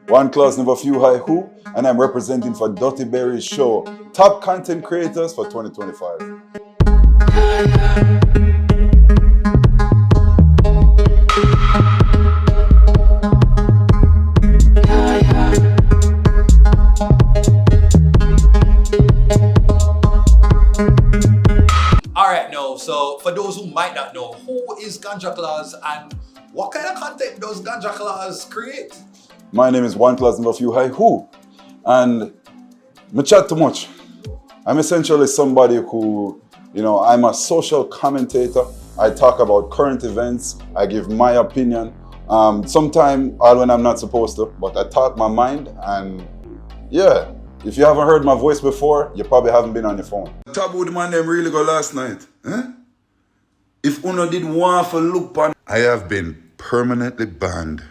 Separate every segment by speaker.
Speaker 1: 1Clauze never few high who, and I'm representing for TheDuttyBerryShow, top content creators for 2025.
Speaker 2: Alright, no, so for those who might not know, who is Ganja Clauze and what kind of content does Ganja Clauze create?
Speaker 1: My name is 1Clauze never few high who, and I chat too much. I'm essentially somebody who, I'm a social commentator. I talk about current events. I give my opinion. Sometimes all when I'm not supposed to, but I talk my mind, and yeah. If you haven't heard my voice before, you probably haven't been on your phone. Taboo the man them really go last night. If Uno did want to look on, I have been permanently banned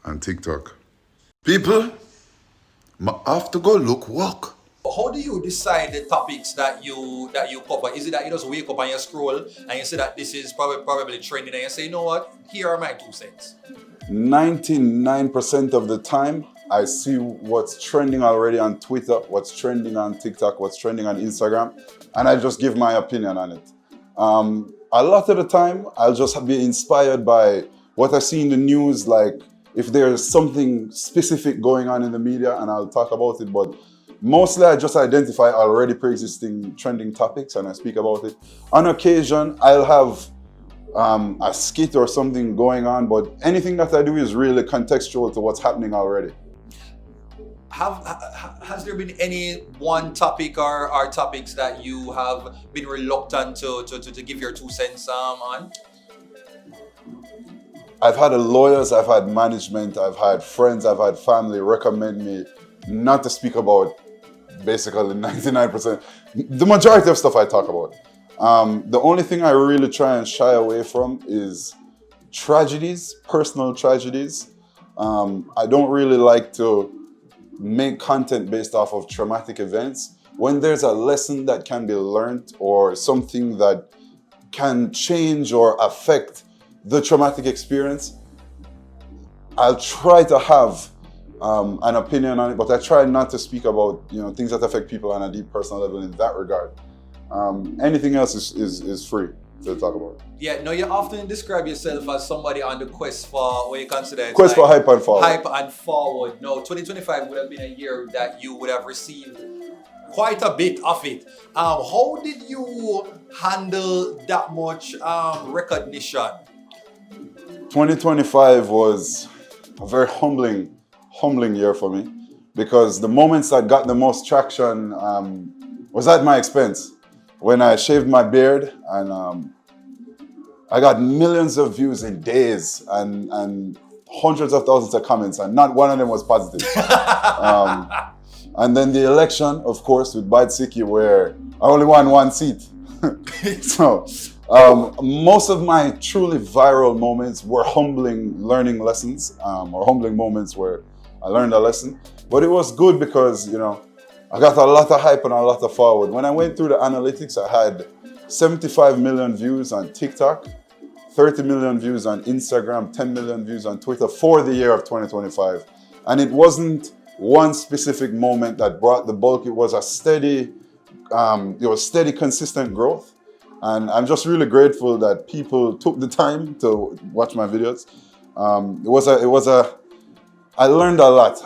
Speaker 1: on TikTok. People, I have to go look work.
Speaker 2: How do you decide the topics that you cover? Is it that you just wake up and you scroll and you see that this is probably trending and you say, you know what, here are my 2 cents?
Speaker 1: 99% of the time, I see what's trending already on Twitter, what's trending on TikTok, what's trending on Instagram, and I just give my opinion on it. A lot of the time, I'll just be inspired by what I see in the news, like if there's something specific going on in the media, and I'll talk about it, but mostly I just identify already pre-existing trending topics and I speak about it. On occasion, I'll have a skit or something going on, but anything that I do is really contextual to what's happening already.
Speaker 2: Has there been any one topic or topics that you have been reluctant to give your 2 cents on?
Speaker 1: I've had lawyers, I've had management, I've had friends, I've had family recommend me not to speak about basically 99%. The majority of stuff I talk about. The only thing I really try and shy away from is tragedies, personal tragedies. I don't really like to make content based off of traumatic events. When there's a lesson that can be learned or something that can change or affect the traumatic experience, I'll try to have an opinion on it, but I try not to speak about things that affect people on a deep personal level in that regard. Anything else is free to talk about.
Speaker 2: Yeah, no, you often describe yourself as somebody on the quest for what you consider
Speaker 1: quest for hype and forward.
Speaker 2: Hype and forward. No, 2025 would have been a year that you would have received quite a bit of it. How did you handle that much recognition?
Speaker 1: 2025 was a very humbling year for me, because the moments that got the most traction was at my expense. When I shaved my beard and I got millions of views in days and hundreds of thousands of comments, and not one of them was positive. And then the election, of course, with Bad Siki, where I only won 1 seat. So most of my truly viral moments were humbling learning lessons, or humbling moments where I learned a lesson. But it was good because, I got a lot of hype and a lot of forward. When I went through the analytics, I had 75 million views on TikTok, 30 million views on Instagram, 10 million views on Twitter for the year of 2025. And it wasn't one specific moment that brought the bulk. It was a steady, consistent growth. And I'm just really grateful that people took the time to watch my videos. I learned a lot.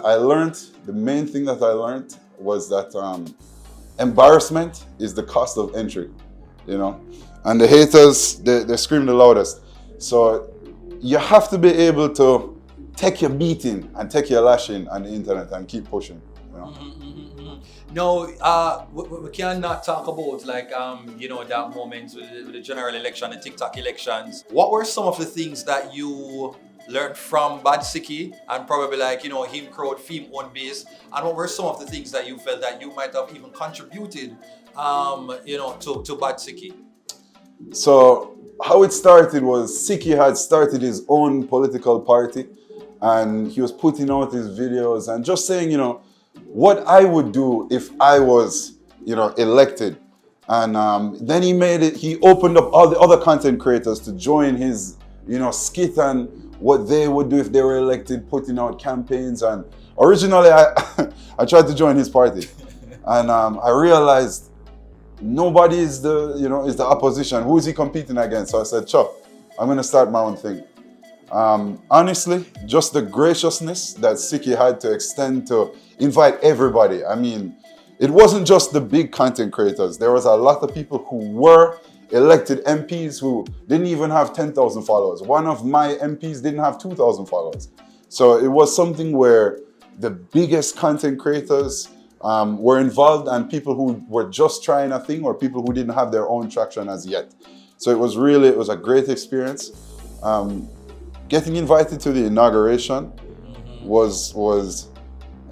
Speaker 1: The main thing that I learned was that embarrassment is the cost of entry, and the haters, they scream the loudest. So you have to be able to take your beating and take your lashing on the internet and keep pushing.
Speaker 2: No, we cannot talk about that moment with the general election, the TikTok elections. What were some of the things that you learned from Bad Siki and probably him crowd theme on base, and what were some of the things that you felt that you might have even contributed to Bad Siki?
Speaker 1: So how it started was Siki had started his own political party, and he was putting out his videos and just saying what I would do if I was elected. And then he opened up all the other content creators to join his skit and what they would do if they were elected, putting out campaigns. And originally, I I tried to join his party, and I realized nobody is is the opposition. Who is he competing against? So I said, "Chuck, I'm going to start my own thing." Honestly, just the graciousness that Siki had to extend to invite everybody. I mean, it wasn't just the big content creators. There was a lot of people who were elected MPs who didn't even have 10,000 followers. One of my MPs didn't have 2,000 followers. So it was something where the biggest content creators were involved, and people who were just trying a thing, or people who didn't have their own traction as yet. So it was a great experience. Getting invited to the inauguration was,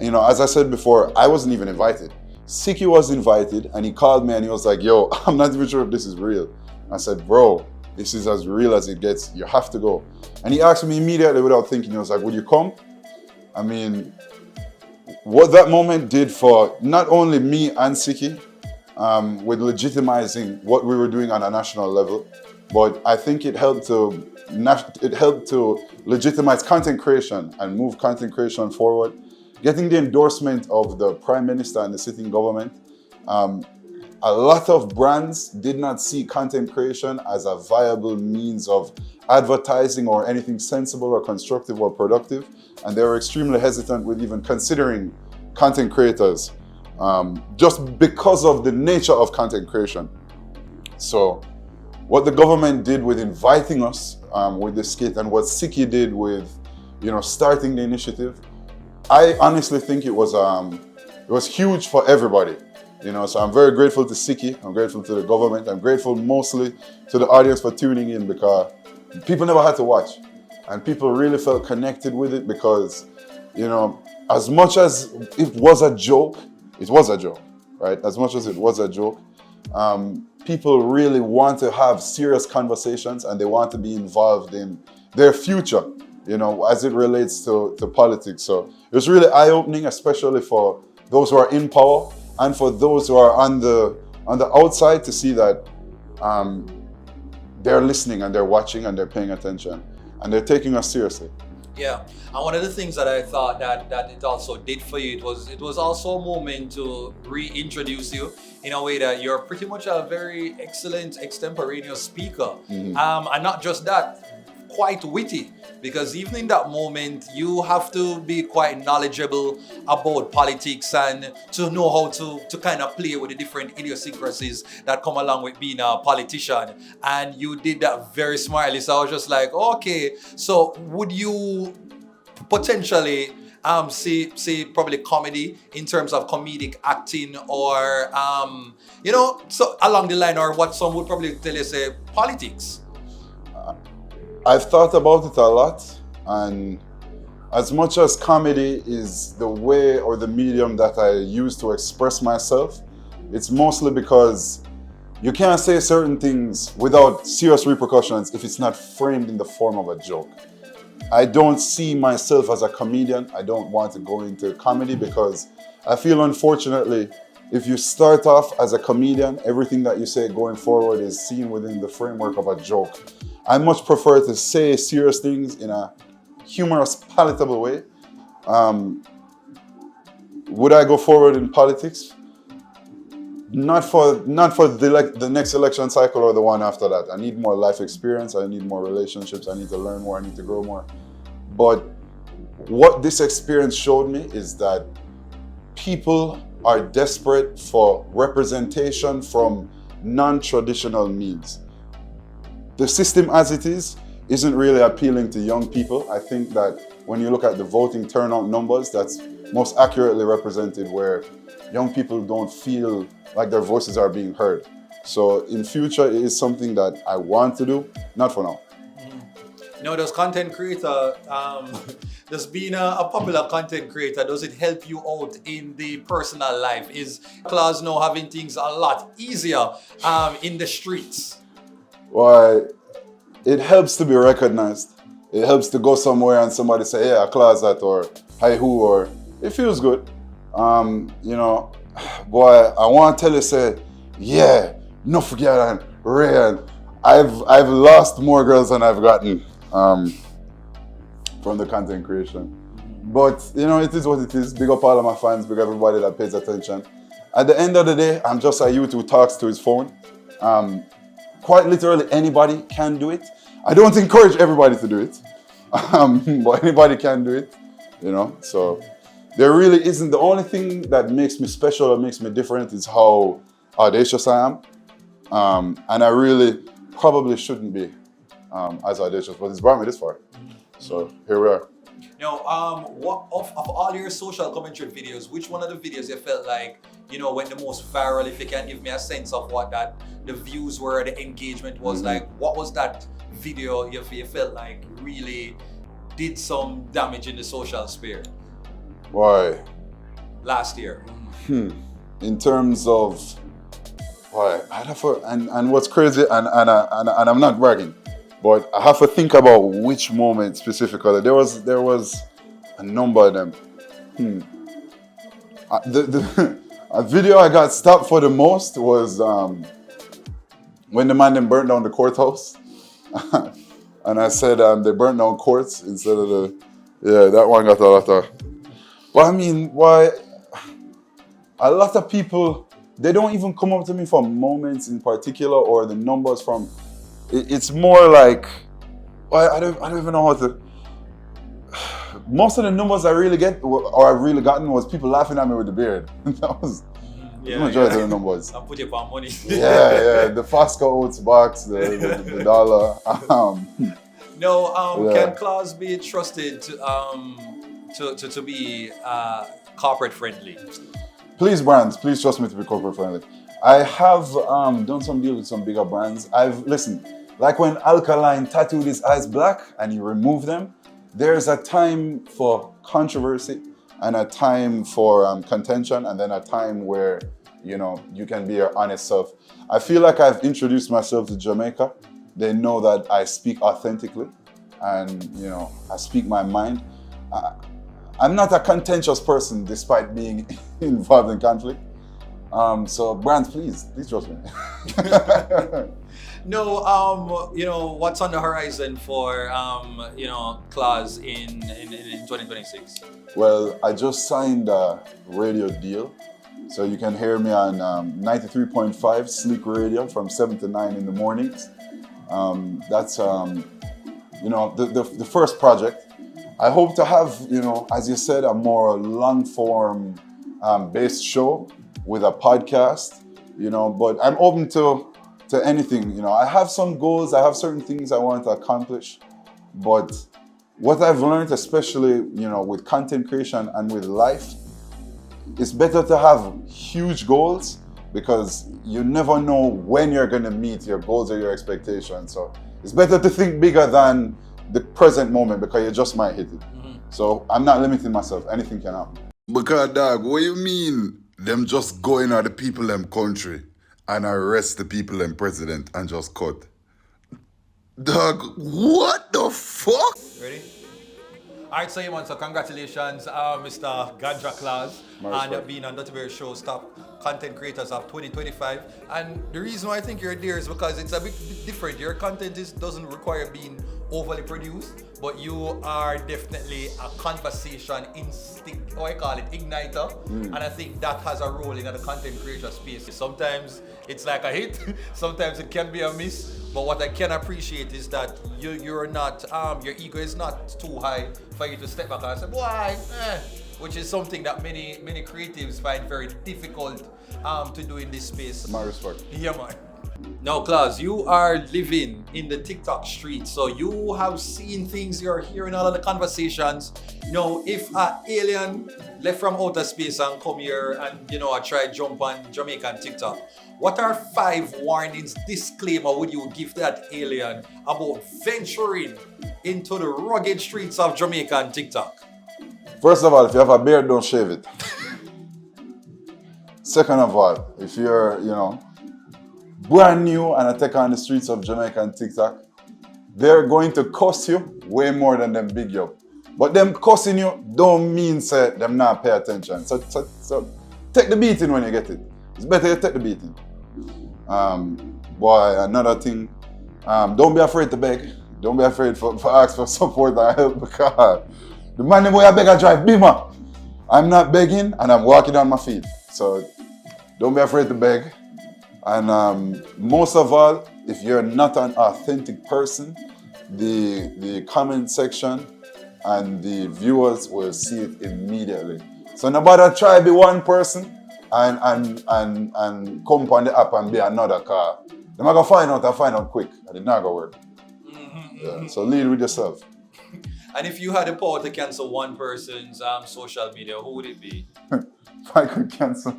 Speaker 1: as I said before, I wasn't even invited. Siki was invited, and he called me and he was like, "Yo, I'm not even sure if this is real." I said, "Bro, this is as real as it gets. You have to go." And he asked me immediately without thinking. He was like, "Would you come?" I mean, what that moment did for not only me and Siki, with legitimizing what we were doing on a national level, but I think it helped to legitimize content creation and move content creation forward. Getting the endorsement of the Prime Minister and the sitting government, a lot of brands did not see content creation as a viable means of advertising or anything sensible or constructive or productive, and they were extremely hesitant with even considering content creators, just because of the nature of content creation. So what the government did with inviting us with the skit, and what Siki did with starting the initiative, I honestly think it was huge for everybody. So I'm very grateful to Siki, I'm grateful to the government, I'm grateful mostly to the audience for tuning in, because people never had to watch, and people really felt connected with it, because as much as it was a joke, right? As much as it was a joke, people really want to have serious conversations, and they want to be involved in their future, as it relates to politics. So it was really eye-opening, especially for those who are in power and for those who are on the outside, to see that they're listening and they're watching and they're paying attention and they're taking us seriously.
Speaker 2: Yeah, and one of the things that I thought that it also did for you, it was also a moment to reintroduce you in a way that you're pretty much a very excellent extemporaneous speaker. And not just that, quite witty, because even in that moment you have to be quite knowledgeable about politics and to know how to kind of play with the different idiosyncrasies that come along with being a politician, and you did that very smartly. So I was just like, okay, so would you potentially say probably comedy in terms of comedic acting, or so along the line, or what some would probably tell you, say, politics?
Speaker 1: I've thought about it a lot, and as much as comedy is the way or the medium that I use to express myself, it's mostly because you can't say certain things without serious repercussions if it's not framed in the form of a joke. I don't see myself as a comedian. I don't want to go into comedy because I feel, unfortunately, if you start off as a comedian, everything that you say going forward is seen within the framework of a joke. I much prefer to say serious things in a humorous, palatable way. Would I go forward in politics? Not for the next election cycle or the one after that. I need more life experience. I need more relationships. I need to learn more. I need to grow more. But what this experience showed me is that people are desperate for representation from non-traditional means. The system as it is isn't really appealing to young people. I think that when you look at the voting turnout numbers, that's most accurately represented where young people don't feel like their voices are being heard. So in future, it is something that I want to do, not for now.
Speaker 2: As content creator, just being a popular content creator, does it help you out in the personal life? Is Claus now having things a lot easier in the streets?
Speaker 1: Well, it helps to be recognized. It helps to go somewhere and somebody say, "Yeah, Claus that," or "Hi who," or it feels good. Boy, I want to tell you, say, yeah, no forget and real. I've lost more girls than I've gotten. from the content creation. But it is what it is. Big up all of my fans, big up everybody that pays attention. At the end of the day, I'm just a youth who talks to his phone. Quite literally, anybody can do it. I don't encourage everybody to do it, but anybody can do it, So there really isn't. The only thing that makes me special or makes me different is how audacious I am. And I really probably shouldn't be as audacious, but it's brought me this far. So here we are.
Speaker 2: Now, what of all your social commentary videos, which one of the videos you felt like, went the most viral? If you can give me a sense of what the views were, the engagement was like, what was that video you felt like really did some damage in the social sphere?
Speaker 1: Why?
Speaker 2: Last year.
Speaker 1: In terms of why, I'd have to, and what's crazy, and I'm not bragging, but I have to think about which moment specifically. There was a number of them. A video I got stopped for the most was when the man them burnt down the courthouse. And I said they burnt down courts instead of that one got a lot of. Well, I mean, why? A lot of people, they don't even come up to me for moments in particular or the numbers from. It's more like, I don't even know how to. Most of the numbers I really get, or I've really gotten, was people laughing at me with the beard. That was the majority of the numbers.
Speaker 2: I put you on money.
Speaker 1: Yeah, the Fosco Oats box, the dollar.
Speaker 2: Can Claus be trusted to be corporate friendly?
Speaker 1: Please, brands, please trust me to be corporate friendly. I have done some deals with some bigger brands. Listen, like when Alkaline tattooed his eyes black and he removed them, there's a time for controversy and a time for contention, and then a time where, you can be your honest self. I feel like I've introduced myself to Jamaica. They know that I speak authentically and, I speak my mind. I'm not a contentious person despite being involved in conflict. So brands, please trust me.
Speaker 2: What's on the horizon for Claus in 2026?
Speaker 1: Well, I just signed a radio deal, so you can hear me on 93.5 Sleek Radio from 7 to 9 in the mornings. That's the first project. I hope to have, as you said, a more long form based show with a podcast, but I'm open to anything. I have some goals, I have certain things I want to accomplish, but what I've learned, especially, with content creation and with life, it's better to have huge goals because you never know when you're going to meet your goals or your expectations. So it's better to think bigger than the present moment because you just might hit it. So I'm not limiting myself. Anything can happen.
Speaker 3: Because, dog, what you mean them just going at the people them country and arrest the people them president and just cut? Dog, what the fuck?
Speaker 2: Ready? All right, so congratulations, Mr. Ganja Clauze, and being on TheDuttyBerryShow top content creators of 2025. And the reason why I think you're there is because it's a bit different. Your content doesn't require being overly produced, but you are definitely a conversation igniter. And I think that has a role in the content creator space. Sometimes it's like a hit, sometimes it can be a miss. But what I can appreciate is that you're not, your ego is not too high for you to step back and say, why? Which is something that many creatives find very difficult to do in this space.
Speaker 1: My respect.
Speaker 2: Yeah, man. Now, Claus, you are living in the TikTok street, so you have seen things, you're hearing all of the conversations. If an alien left from outer space and come here and, I try jump on Jamaican TikTok, what are 5 warnings, disclaimer would you give that alien about venturing into the rugged streets of Jamaican TikTok?
Speaker 1: First of all, if you have a beard, don't shave it. Second of all, if you're, brand new and I take on the streets of Jamaica and TikTok, they're going to cost you way more than them big up. But them costing you don't mean say them not pay attention. So take the beating when you get it. It's better you take the beating. Another thing, don't be afraid to beg. Don't be afraid for ask for support and help because the man the boy I beg I drive Beamer. I'm not begging and I'm walking on my feet. So don't be afraid to beg. And most of all, if you're not an authentic person, the comment section and the viewers will see it immediately. So nobody try be one person and come on the app and be another car. They're not gonna find out quick, and it's not gonna work. Yeah, so lead with yourself.
Speaker 2: And if you had the power to cancel one person's social media, who would it be?
Speaker 1: If I could cancel.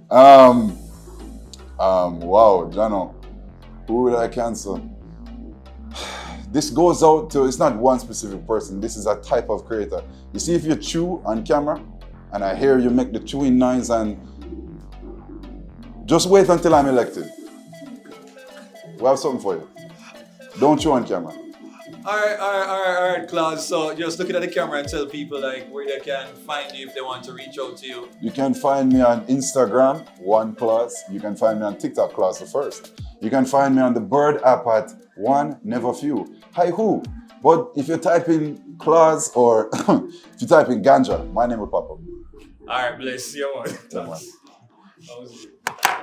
Speaker 1: Wow, Jano, who would I cancel? This goes out to, it's not one specific person, this is a type of creator. You see, if you chew on camera, and I hear you make the chewing noise, and just wait until I'm elected. We have something for you. Don't chew on camera.
Speaker 2: All right, Claus. So just looking at the camera and tell people like where they can find you if they want to reach out to you.
Speaker 1: You can find me on Instagram, 1Clauze. You can find me on TikTok, Claus the First. You can find me on the Bird app at One Never Few. Hi who? But if you type in Claus or if you type in Ganja, my name will pop up.
Speaker 2: All right, bless you, man.
Speaker 1: Yeah, man.
Speaker 2: That was good.